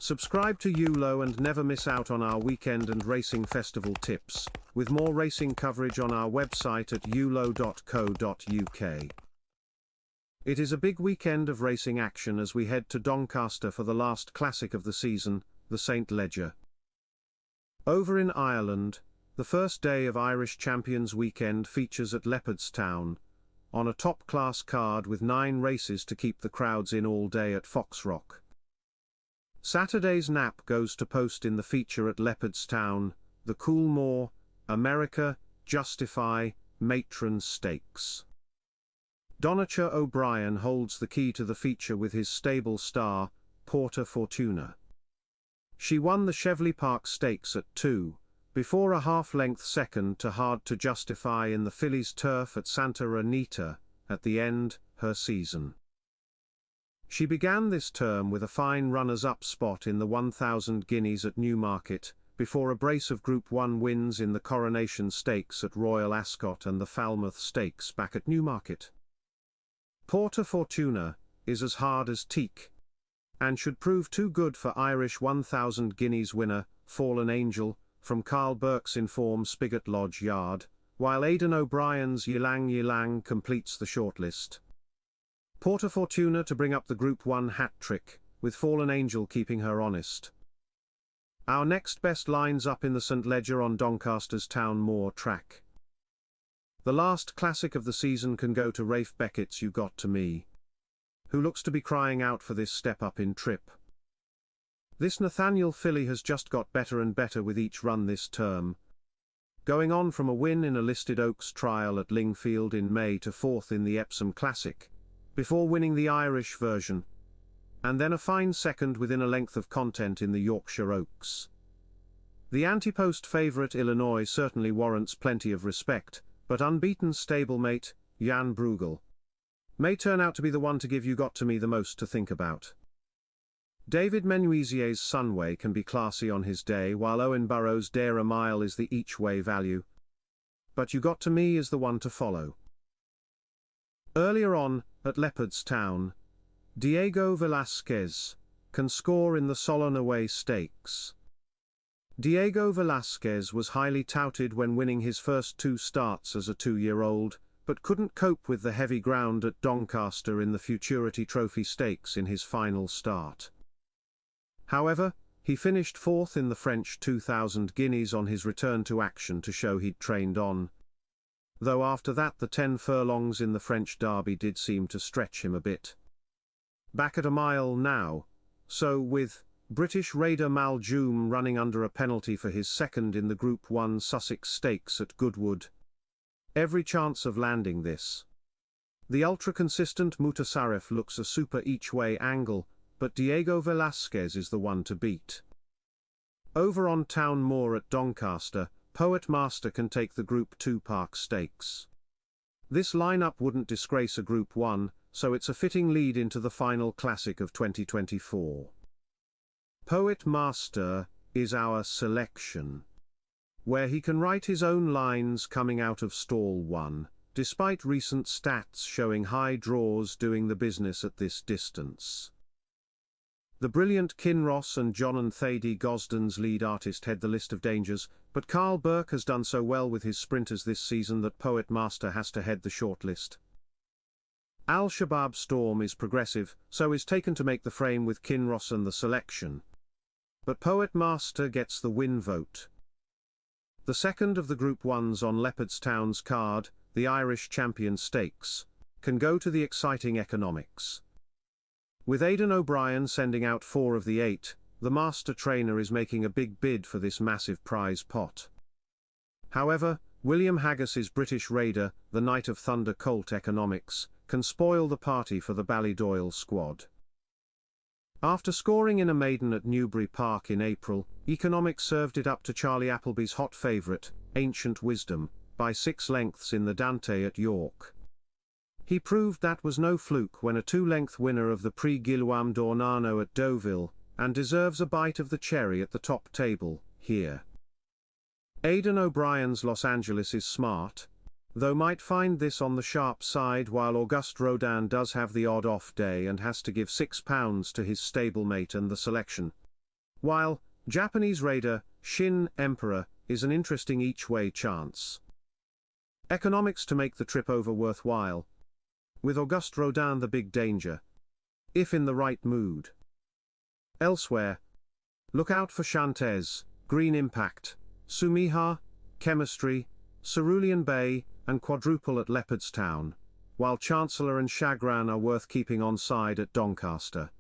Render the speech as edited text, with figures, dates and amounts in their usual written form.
Subscribe to ULO and never miss out on our weekend and racing festival tips, with more racing coverage on our website at ulo.co.uk. It is a big weekend of racing action as we head to Doncaster for the last classic of the season, the St. Leger. Over in Ireland, the first day of Irish Champions Weekend features at Leopardstown, on a top-class card with 9 races to keep the crowds in all day at Foxrock. Saturday's nap goes to post in the feature at Leopardstown, the Coolmore, America, Justify, Matron Stakes. Donncha O'Brien holds the key to the feature with his stable star, Porta Fortuna. She won the Chevley Park Stakes at 2, before a half-length second to Hard to Justify in the Fillies turf at Santa Anita, at the end, her season. She began this term with a fine runners-up spot in the 1,000 guineas at Newmarket, before a brace of Group 1 wins in the Coronation Stakes at Royal Ascot and the Falmouth Stakes back at Newmarket. Porta Fortuna is as hard as teak, and should prove too good for Irish 1,000 guineas winner, Fallen Angel, from Carl Burke's in-form Spigot Lodge Yard, while Aidan O'Brien's Yilang Yilang completes the shortlist. Porta Fortuna to bring up the Group 1 hat-trick, with Fallen Angel keeping her honest. Our next best lines up in the St. Leger on Doncaster's Town Moor track. The last classic of the season can go to Rafe Beckett's You Got to Me, who looks to be crying out for this step up in trip. This Nathaniel filly has just got better and better with each run this term, going on from a win in a listed Oaks trial at Lingfield in May to 4th in the Epsom Classic, before winning the Irish version, and then a fine second within a length of content in the Yorkshire Oaks. The anti-post favourite Illinois certainly warrants plenty of respect, but unbeaten stablemate, Jan Bruegel, may turn out to be the one to give You Got to Me the most to think about. David Menuisier's Sunway can be classy on his day, while Owen Burrows' Dare a Mile is the each-way value. But You Got to Me is the one to follow. Earlier on, at Leopardstown, Diego Velázquez can score in the Solon Away Stakes. Diego Velázquez was highly touted when winning his first 2 starts as a 2-year-old, but couldn't cope with the heavy ground at Doncaster in the Futurity Trophy Stakes in his final start. However, he finished 4th in the French 2,000 guineas on his return to action to show he'd trained on, though after that the 10 furlongs in the French Derby did seem to stretch him a bit. Back at a mile now, so with British raider Maljoom running under a penalty for his second in the Group 1 Sussex Stakes at Goodwood. Every chance of landing this. The ultra-consistent Mutasarrif looks a super each-way angle, but Diego Velázquez is the one to beat. Over on Town Moor at Doncaster, Poet Master can take the Group 2 Park Stakes. This lineup wouldn't disgrace a Group 1, so it's a fitting lead into the final classic of 2024. Poet Master is our selection, where he can write his own lines coming out of stall 1, despite recent stats showing high draws doing the business at this distance. The brilliant Kinross and John Thady Gosden's lead artist head the list of dangers, but Carl Burke has done so well with his sprinters this season that Poet Master has to head the shortlist. Al-Shabaab Storm is progressive, so is taken to make the frame with Kinross and the selection. But Poet Master gets the win vote. The second of the Group 1s on Leopardstown's card, the Irish Champion Stakes, can go to the exciting economics. With Aidan O'Brien sending out 4 of the 8, the master trainer is making a big bid for this massive prize pot. However, William Haggas's British raider, the Knight of Thunder Colt Economics, can spoil the party for the Ballydoyle squad. After scoring in a maiden at Newbury Park in April, Economics served it up to Charlie Appleby's hot favourite, Ancient Wisdom, by 6 lengths in the Dante at York. He proved that was no fluke when a 2-length winner of the Prix Guillaume d'Ornano at Deauville, and deserves a bite of the cherry at the top table, here. Aidan O'Brien's Los Angeles is smart, though might find this on the sharp side, while Auguste Rodin does have the odd off day and has to give £6 to his stablemate and the selection. While Japanese raider, Shin Emperor, is an interesting each-way chance. Economics to make the trip over worthwhile. With Auguste Rodin the big danger. If in the right mood. Elsewhere. Look out for Chantes, Green Impact, Sumiha, Chemistry, Cerulean Bay, and Quadruple at Leopardstown, while Chancellor and Chagrin are worth keeping on side at Doncaster.